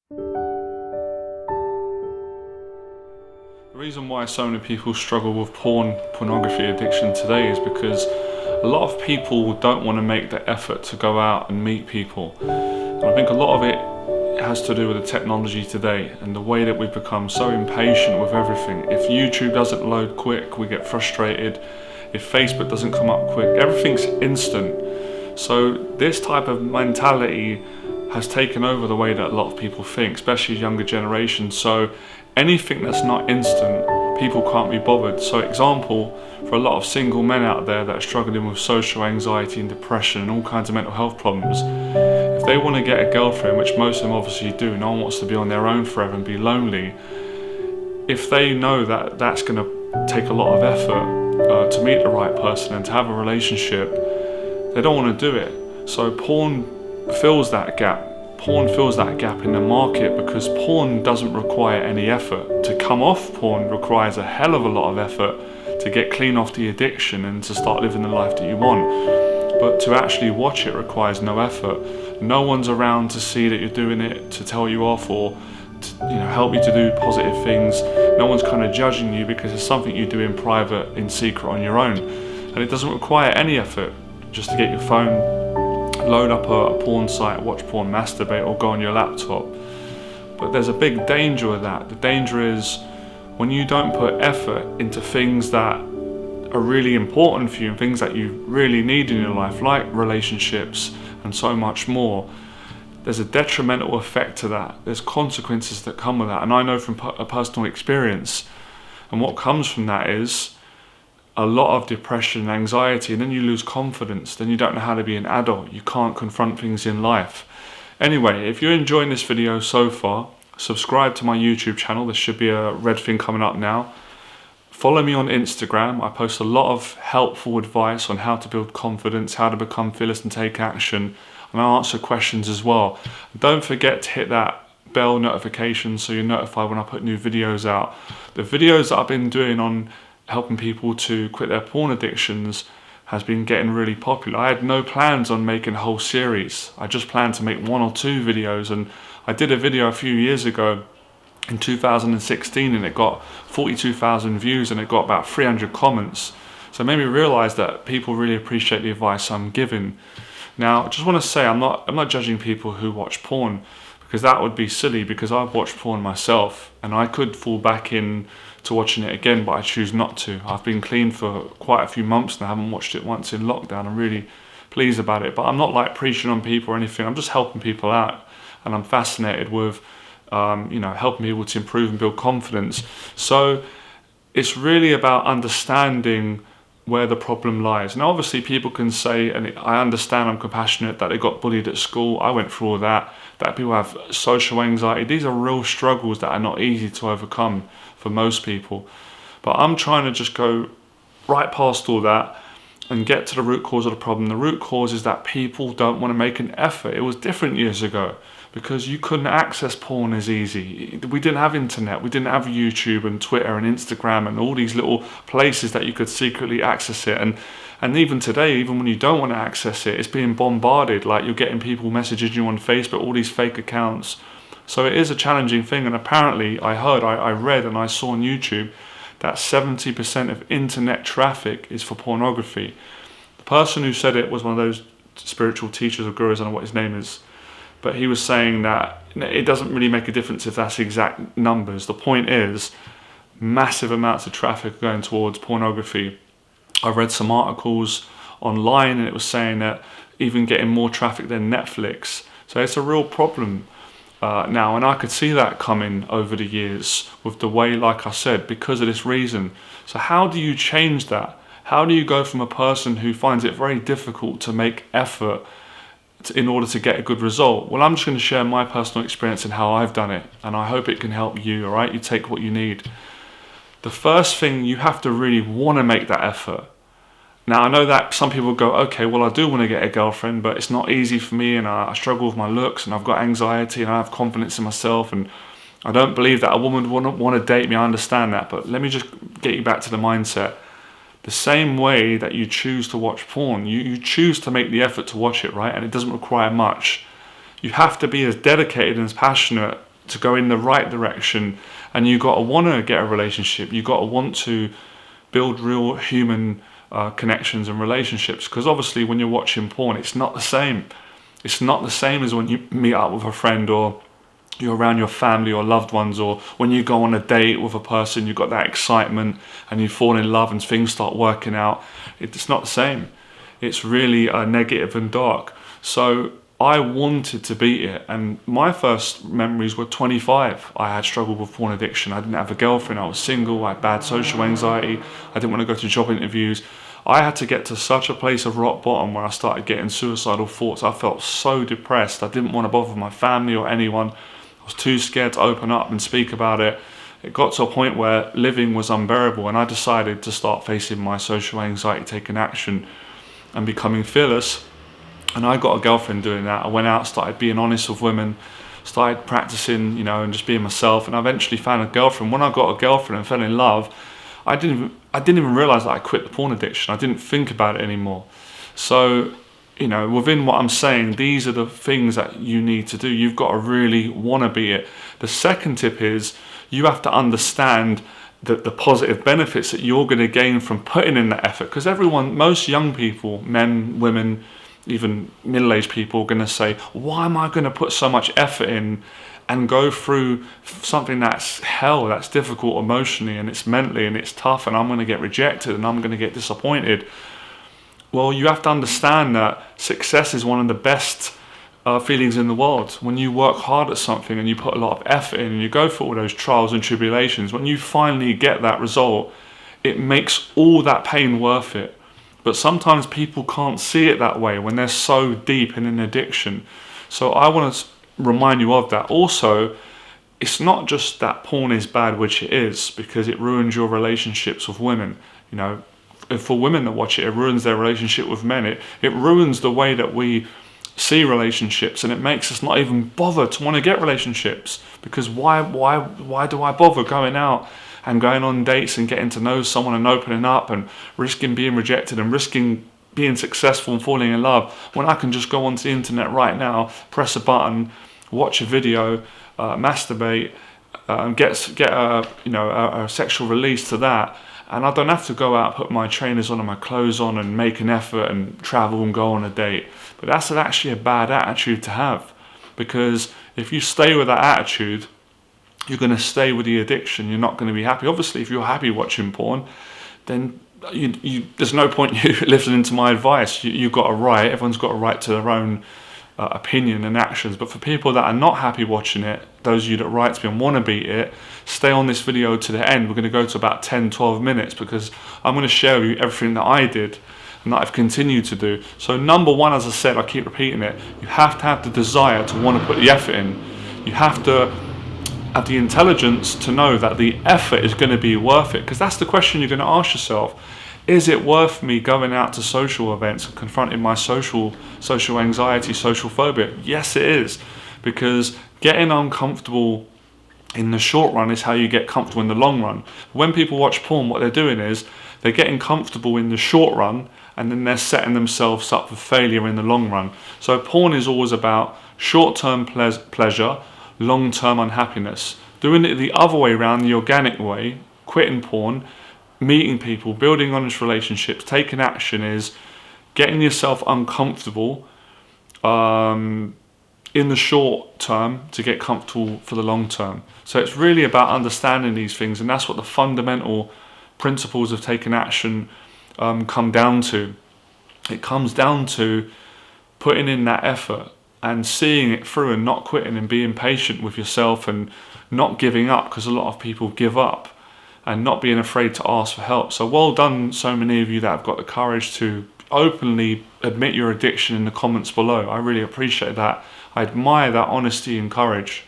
The reason why so many people struggle with pornography addiction today is because a lot of people don't want to make the effort to go out and meet people. And I think a lot of it has to do with the technology today and the way that we've become so impatient with everything. If YouTube doesn't load quick, we get frustrated. If Facebook doesn't come up quick, everything's instant. So this type of mentality has taken over the way that a lot of people think, especially younger generations. So anything that's not instant, people can't be bothered. So example, for a lot of single men out there that are struggling with social anxiety and depression and all kinds of mental health problems, if they want to get a girlfriend, which most of them obviously do, no one wants to be on their own forever and be lonely, if they know that that's going to take a lot of effort to meet the right person and to have a relationship, they don't want to do it. So porn fills that gap. Porn fills that gap in the market because porn doesn't require any effort. To come off porn requires a hell of a lot of effort to get clean off the addiction and to start living the life that you want. But to actually watch it requires no effort. No one's around to see that you're doing it, to tell you off or to, help you to do positive things. No one's kind of judging you because it's something you do in private, in secret, on your own. And it doesn't require any effort just to get your phone, load up a porn site, watch porn, masturbate, or go on your laptop. But there's a big danger with that. The danger is when you don't put effort into things that are really important for you and things that you really need in your life, like relationships and so much more, there's a detrimental effect to that. There's consequences that come with that. And I know from a personal experience, and what comes from that is a lot of depression and anxiety, and then you lose confidence. Then you don't know how to be an adult. You can't confront things in life. Anyway, if you're enjoying this video so far, subscribe to my YouTube channel. There should be a red thing coming up now. Follow me on Instagram. I post a lot of helpful advice on how to build confidence, how to become fearless and take action, and I answer questions as well. Don't forget to hit that bell notification so you're notified when I put new videos out. The videos that I've been doing on helping people to quit their porn addictions has been getting really popular. I had no plans on making a whole series. I just planned to make 1 or 2 videos, and I did a video a few years ago in 2016 and it got 42,000 views and it got about 300 comments. So it made me realize that people really appreciate the advice I'm giving. Now, I just want to say I'm not judging people who watch porn, because that would be silly, because I've watched porn myself and I could fall back in to watching it again, but I choose not to. I've been clean for quite a few months now. I haven't watched it once in lockdown. I'm really pleased about it, but I'm not like preaching on people or anything. I'm just helping people out, and I'm fascinated with helping people to improve and build confidence. So it's really about understanding where the problem lies. Now obviously people can say, and I understand, I'm compassionate, that they got bullied at school. I went through all that people have social anxiety. These are real struggles that are not easy to overcome for most people. But I'm trying to just go right past all that and get to the root cause of the problem. The root cause is that people don't want to make an effort. It was different years ago because you couldn't access porn as easy. We didn't have internet, we didn't have YouTube and Twitter and Instagram and all these little places that you could secretly access it. And even today, even when you don't want to access it, it's being bombarded. Like, you're getting people messaging you on Facebook, all these fake accounts. So it is a challenging thing. And apparently I read and I saw on YouTube that 70% of internet traffic is for pornography. The person who said it was one of those spiritual teachers or gurus, I don't know what his name is, but he was saying that it doesn't really make a difference if that's exact numbers. The point is, massive amounts of traffic are going towards pornography. I read some articles online and it was saying that even getting more traffic than Netflix. So it's a real problem now, and I could see that coming over the years with the way, like I said, because of this reason. So how do you change that? How do you go from a person who finds it very difficult to make effort in order to get a good result? Well, I'm just going to share my personal experience and how I've done it, and I hope it can help you. All right, you take what you need. The first thing, you have to really want to make that effort. Now, I know that some people go, okay, well, I do want to get a girlfriend, but it's not easy for me, and I struggle with my looks, and I've got anxiety, and I have confidence in myself, and I don't believe that a woman would want to date me. I understand that, but let me just get you back to the mindset. The same way that you choose to watch porn, you choose to make the effort to watch it, right? And it doesn't require much. You have to be as dedicated and as passionate to go in the right direction, and you got to want to get a relationship. You got to want to build real human connections and relationships, because obviously when you're watching porn, it's not the same. It's not the same as when you meet up with a friend, or you're around your family or loved ones, or when you go on a date with a person, you've got that excitement and you fall in love and things start working out. It's not the same. It's really negative and dark. So I wanted to beat it, and my first memories were 25. I had struggled with porn addiction. I didn't have a girlfriend, I was single, I had bad social anxiety, I didn't want to go to job interviews. I had to get to such a place of rock bottom where I started getting suicidal thoughts. I felt so depressed. I didn't want to bother my family or anyone. I was too scared to open up and speak about it. It got to a point where living was unbearable, and I decided to start facing my social anxiety, taking action and becoming fearless. And I got a girlfriend doing that. I went out, started being honest with women, started practicing, and just being myself. And I eventually found a girlfriend. When I got a girlfriend and fell in love, I didn't even realize that I quit the porn addiction. I didn't think about it anymore. So, within what I'm saying, these are the things that you need to do. You've got to really want to be it. The second tip is you have to understand the positive benefits that you're going to gain from putting in that effort. Because most young people, men, women, even middle-aged people, are going to say, why am I going to put so much effort in and go through something that's hell, that's difficult emotionally, and it's mentally, and it's tough, and I'm going to get rejected, and I'm going to get disappointed? Well, you have to understand that success is one of the best feelings in the world. When you work hard at something and you put a lot of effort in and you go through all those trials and tribulations, when you finally get that result, it makes all that pain worth it. But sometimes people can't see it that way when they're so deep in an addiction. So I want to remind you of that. Also, it's not just that porn is bad, which it is, because it ruins your relationships with women. For women that watch it, it ruins their relationship with men. It ruins the way that we see relationships, and it makes us not even bother to want to get relationships. Because why do I bother going out and going on dates and getting to know someone and opening up and risking being rejected and risking being successful and falling in love, when I can just go onto the internet right now, press a button, watch a video, masturbate, and get a sexual release to that, and I don't have to go out, put my trainers on and my clothes on and make an effort and travel and go on a date. But that's actually a bad attitude to have, because if you stay with that attitude, you're going to stay with the addiction. You're not going to be happy. Obviously, if you're happy watching porn, then there's no point you listening to my advice. You've got a right. Everyone's got a right to their own opinion and actions. But for people that are not happy watching it, those of you that write to me and want to beat it, stay on this video to the end. We're going to go to about 10-12 minutes, because I'm going to share with you everything that I did and that I've continued to do. So number one, as I said, I keep repeating it, you have to have the desire to want to put the effort in. You have to have the intelligence to know that the effort is going to be worth it, because that's the question you're going to ask yourself. Is it worth me going out to social events and confronting my social anxiety, social phobia? Yes, it is, because getting uncomfortable in the short run is how you get comfortable in the long run. When people watch porn, what they're doing is they're getting comfortable in the short run, and then they're setting themselves up for failure in the long run. So porn is always about short-term pleasure, long-term unhappiness. Doing it the other way around, the organic way, quitting porn, meeting people, building honest relationships, taking action, is getting yourself uncomfortable in the short term to get comfortable for the long term. So it's really about understanding these things, and that's what the fundamental principles of taking action come down to. It comes down to putting in that effort and seeing it through and not quitting and being patient with yourself and not giving up, because a lot of people give up, and not being afraid to ask for help. So well done, so many of you that have got the courage to openly admit your addiction in the comments below. I really appreciate that. I admire that honesty and courage.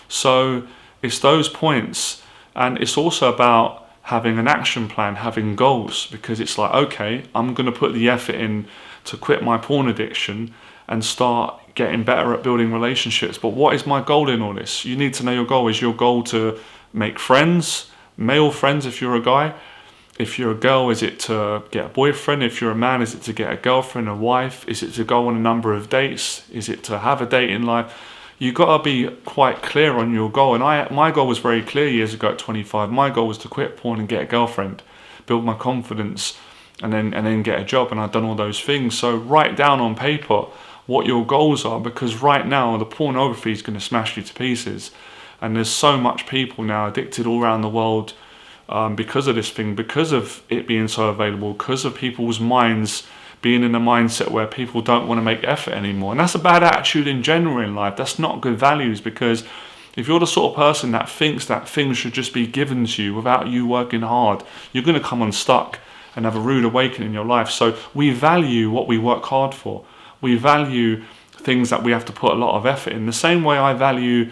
So it's those points, and it's also about having an action plan, having goals, because it's like, okay, I'm going to put the effort in to quit my porn addiction and start getting better at building relationships. But what is my goal in all this? You need to know your goal. Is your goal to make friends, male friends if you're a guy? If you're a girl, is it to get a boyfriend? If you're a man, is it to get a girlfriend, a wife? Is it to go on a number of dates? Is it to have a date in life? you got to be quite clear on your goal. And my goal was very clear years ago at 25. My goal was to quit porn and get a girlfriend, build my confidence, and then get a job. And I've done all those things. So write down on paper what your goals are, because right now the pornography is going to smash you to pieces. And there's so much people now addicted all around the world because of this thing, because of it being so available, because of people's minds being in a mindset where people don't want to make effort anymore. And that's a bad attitude in general in life. That's not good values, because if you're the sort of person that thinks that things should just be given to you without you working hard, you're going to come unstuck and have a rude awakening in your life. So we value what we work hard for. We value things that we have to put a lot of effort in. The same way I value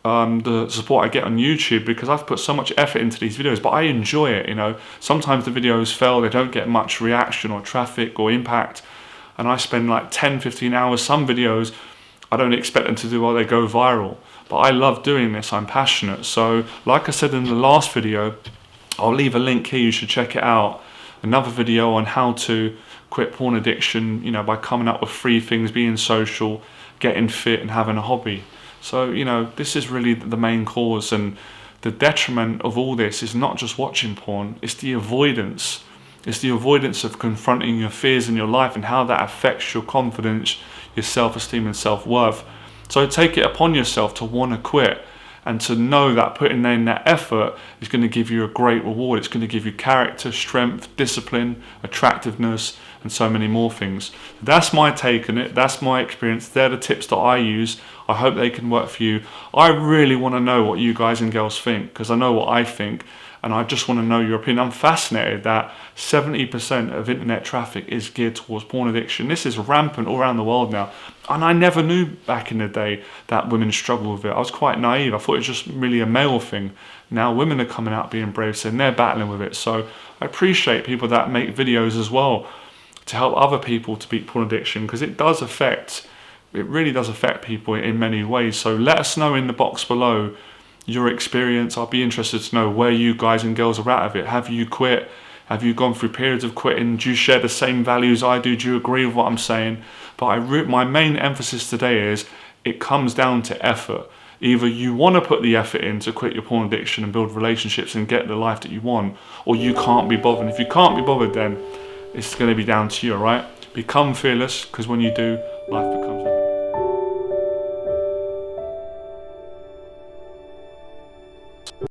the support I get on YouTube, because I've put so much effort into these videos, but I enjoy it. You know, sometimes the videos fail, they don't get much reaction or traffic or impact, and I spend like 10-15 hours. Some videos I don't expect them to do well, they go viral, but I love doing this. I'm passionate. So like I said in the last video, I'll leave a link here, you should check it out, another video on how to quit porn addiction, you know, by coming up with 3 things: being social, getting fit, and having a hobby. So, you know, this is really the main cause, and the detriment of all this is not just watching porn, it's the avoidance. It's the avoidance of confronting your fears in your life and how that affects your confidence, your self-esteem and self-worth. So take it upon yourself to want to quit, and to know that putting in that effort is going to give you a great reward. It's going to give you character, strength, discipline, attractiveness, and so many more things. That's my take on it. That's my experience. They're the tips that I use. I hope they can work for you. I really want to know what you guys and girls think, because I know what I think, and I just want to know your opinion. I'm fascinated that 70% of internet traffic is geared towards porn addiction. This is rampant all around the world now. And I never knew back in the day that women struggle with it. I was quite naive. I thought it was just really a male thing. Now women are coming out being brave, saying they're battling with it. So I appreciate people that make videos as well to help other people to beat porn addiction, because it really does affect people in many ways. So let us know in the box below your experience. I'll be interested to know where you guys and girls are at of it. Have you quit? Have you gone through periods of quitting? Do you share the same values I do? Do you agree with what I'm saying? But my main emphasis today is it comes down to effort. Either you want to put the effort in to quit your porn addiction and build relationships and get the life that you want, or you can't be bothered. And if you can't be bothered, then it's going to be down to you, all right? Become fearless, because when you do, life becomes